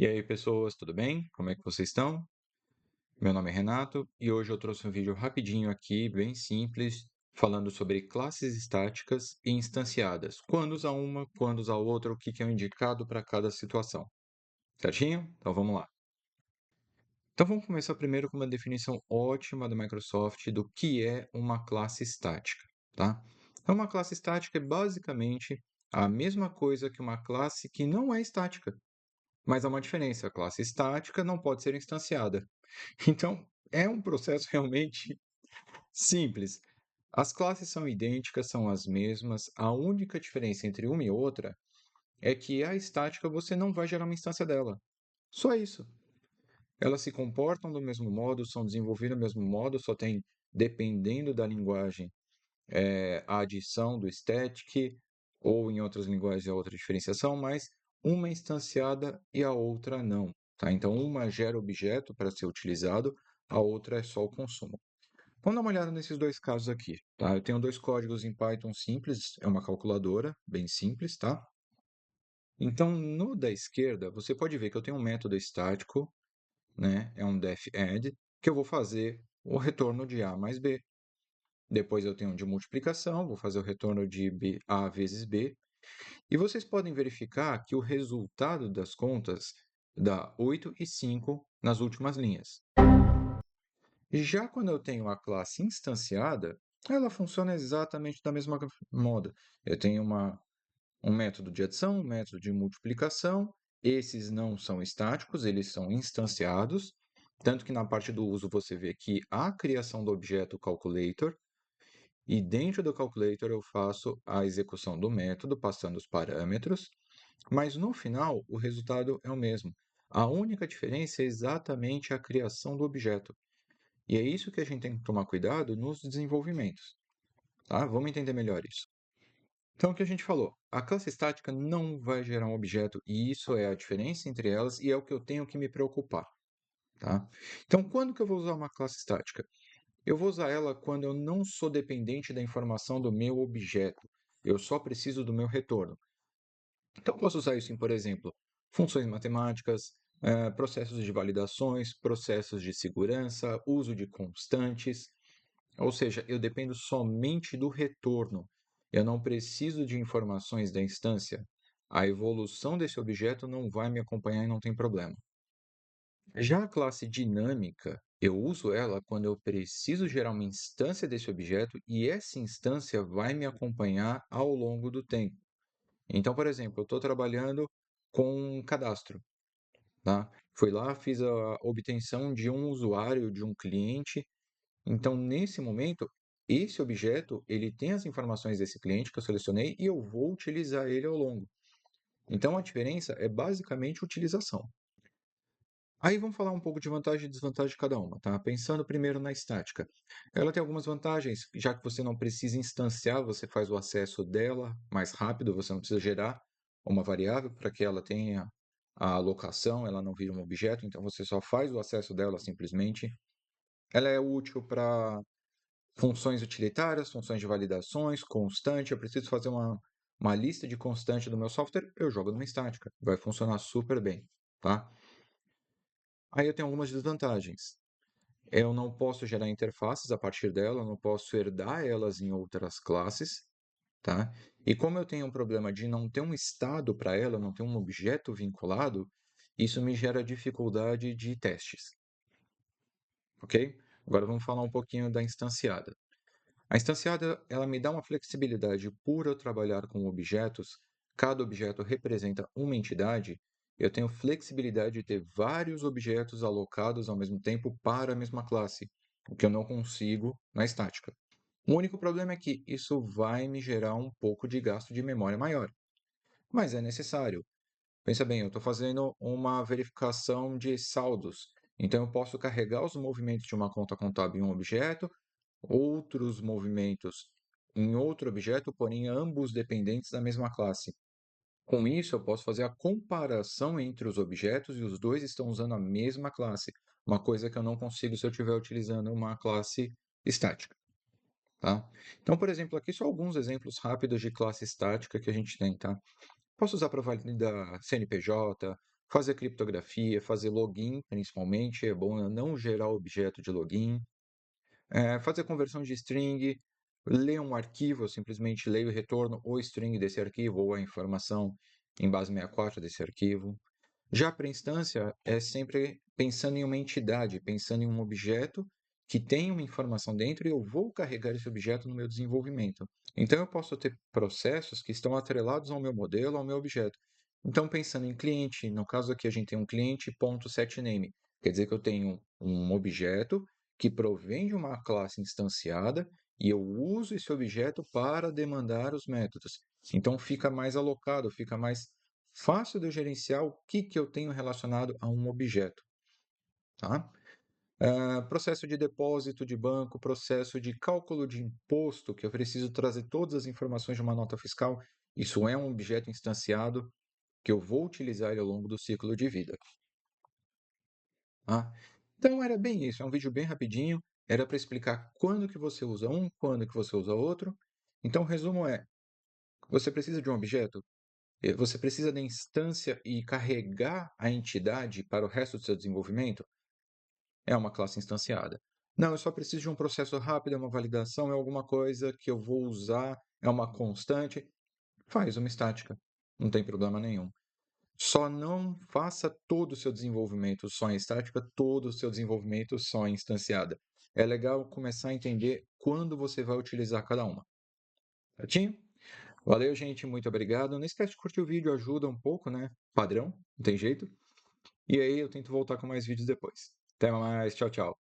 E aí, pessoas, tudo bem? Como é que vocês estão? Meu nome é Renato e hoje eu trouxe um vídeo rapidinho aqui, bem simples, falando sobre classes estáticas e instanciadas. Quando usar uma, quando usar outra, o que que é o indicado para cada situação. Certinho? Então vamos lá. Então vamos começar primeiro com uma definição ótima da Microsoft do que é uma classe estática, tá? Então, uma classe estática é basicamente a mesma coisa que uma classe que não é estática. Mas há uma diferença, a classe estática não pode ser instanciada. Então, é um processo realmente simples. As classes são idênticas, são as mesmas, a única diferença entre uma e outra é que a estática você não vai gerar uma instância dela. Só isso. Elas se comportam do mesmo modo, são desenvolvidas do mesmo modo, só tem, dependendo da linguagem, a adição do static, ou em outras linguagens a outra diferenciação, mas uma é instanciada e a outra não. Tá? Então, uma gera objeto para ser utilizado, a outra é só o consumo. Vamos dar uma olhada nesses dois casos aqui. Tá? Eu tenho dois códigos em Python simples, é uma calculadora, bem simples, tá? Então, no da esquerda, você pode ver que eu tenho um método estático, né? É um def_add, que eu vou fazer o retorno de A mais B. Depois eu tenho um de multiplicação, vou fazer o retorno de A vezes B. E vocês podem verificar que o resultado das contas dá 8 e 5 nas últimas linhas. Já quando eu tenho a classe instanciada, ela funciona exatamente da mesma modo. Eu tenho um método de adição, um método de multiplicação. Esses não são estáticos, eles são instanciados. Tanto que na parte do uso você vê que a criação do objeto calculator, e dentro do calculator eu faço a execução do método, passando os parâmetros, mas no final o resultado é o mesmo. A única diferença é exatamente a criação do objeto. E é isso que a gente tem que tomar cuidado nos desenvolvimentos, tá? Vamos entender melhor isso. Então, o que a gente falou? A classe estática não vai gerar um objeto, e isso é a diferença entre elas, e é o que eu tenho que me preocupar, tá? Então, quando que eu vou usar uma classe estática? Eu vou usar ela quando eu não sou dependente da informação do meu objeto. Eu só preciso do meu retorno. Então, eu posso usar isso em, por exemplo, funções matemáticas, processos de validações, processos de segurança, uso de constantes. Ou seja, eu dependo somente do retorno. Eu não preciso de informações da instância. A evolução desse objeto não vai me acompanhar e não tem problema. Já a classe dinâmica, eu uso ela quando eu preciso gerar uma instância desse objeto e essa instância vai me acompanhar ao longo do tempo. Então, por exemplo, eu estou trabalhando com um cadastro, tá? Fui lá, fiz a obtenção de um usuário, de um cliente. Então, nesse momento, esse objeto, ele tem as informações desse cliente que eu selecionei e eu vou utilizar ele ao longo. Então, a diferença é basicamente utilização. Aí vamos falar um pouco de vantagem e desvantagem de cada uma, tá? Pensando primeiro na estática. Ela tem algumas vantagens, já que você não precisa instanciar, você faz o acesso dela mais rápido, você não precisa gerar uma variável para que ela tenha a alocação, ela não vira um objeto, então você só faz o acesso dela simplesmente. Ela é útil para funções utilitárias, funções de validações, constante. Eu preciso fazer uma lista de constante do meu software, eu jogo numa estática. Vai funcionar super bem, tá? Aí eu tenho algumas desvantagens. Eu não posso gerar interfaces a partir dela, eu não posso herdar elas em outras classes, tá? E como eu tenho um problema de não ter um estado para ela, não ter um objeto vinculado, isso me gera dificuldade de testes, ok? Agora vamos falar um pouquinho da instanciada. A instanciada, ela me dá uma flexibilidade por eu trabalhar com objetos, cada objeto representa uma entidade, eu tenho flexibilidade de ter vários objetos alocados ao mesmo tempo para a mesma classe, o que eu não consigo na estática. O único problema é que isso vai me gerar um pouco de gasto de memória maior, mas é necessário. Pensa bem, eu estou fazendo uma verificação de saldos, então eu posso carregar os movimentos de uma conta contábil em um objeto, outros movimentos em outro objeto, porém ambos dependentes da mesma classe. Com isso, eu posso fazer a comparação entre os objetos e os dois estão usando a mesma classe, uma coisa que eu não consigo se eu estiver utilizando uma classe estática. Tá? Então, por exemplo, aqui só alguns exemplos rápidos de classe estática que a gente tem. Tá? Posso usar para validar CNPJ, fazer criptografia, fazer login, principalmente, é bom não gerar objeto de login, fazer conversão de string, ler um arquivo, eu simplesmente leio e retorno o string desse arquivo ou a informação em base 64 desse arquivo. Já para instância, é sempre pensando em uma entidade, pensando em um objeto que tem uma informação dentro e eu vou carregar esse objeto no meu desenvolvimento. Então, eu posso ter processos que estão atrelados ao meu modelo, ao meu objeto. Então, pensando em cliente, no caso aqui a gente tem um cliente.setName, quer dizer que eu tenho um objeto que provém de uma classe instanciada e eu uso esse objeto para demandar os métodos. Então, fica mais alocado, fica mais fácil de eu gerenciar o que eu tenho relacionado a um objeto, tá? Processo de depósito de banco, processo de cálculo de imposto, que eu preciso trazer todas as informações de uma nota fiscal. Isso é um objeto instanciado que eu vou utilizar ele ao longo do ciclo de vida, tá? Então, era bem isso, é um vídeo bem rapidinho, era para explicar quando que você usa um, quando que você usa outro. Então, o resumo é, você precisa de um objeto? Você precisa da instância e carregar a entidade para o resto do seu desenvolvimento? É uma classe instanciada. Não, eu só preciso de um processo rápido, é uma validação, é alguma coisa que eu vou usar, é uma constante. Faz uma estática, não tem problema nenhum. Só não faça todo o seu desenvolvimento só em estática, todo o seu desenvolvimento só em instanciada. É legal começar a entender quando você vai utilizar cada uma. Certinho? Valeu, gente, muito obrigado. Não esquece de curtir o vídeo, ajuda um pouco, né? Padrão, não tem jeito. E aí eu tento voltar com mais vídeos depois. Até mais, tchau, tchau.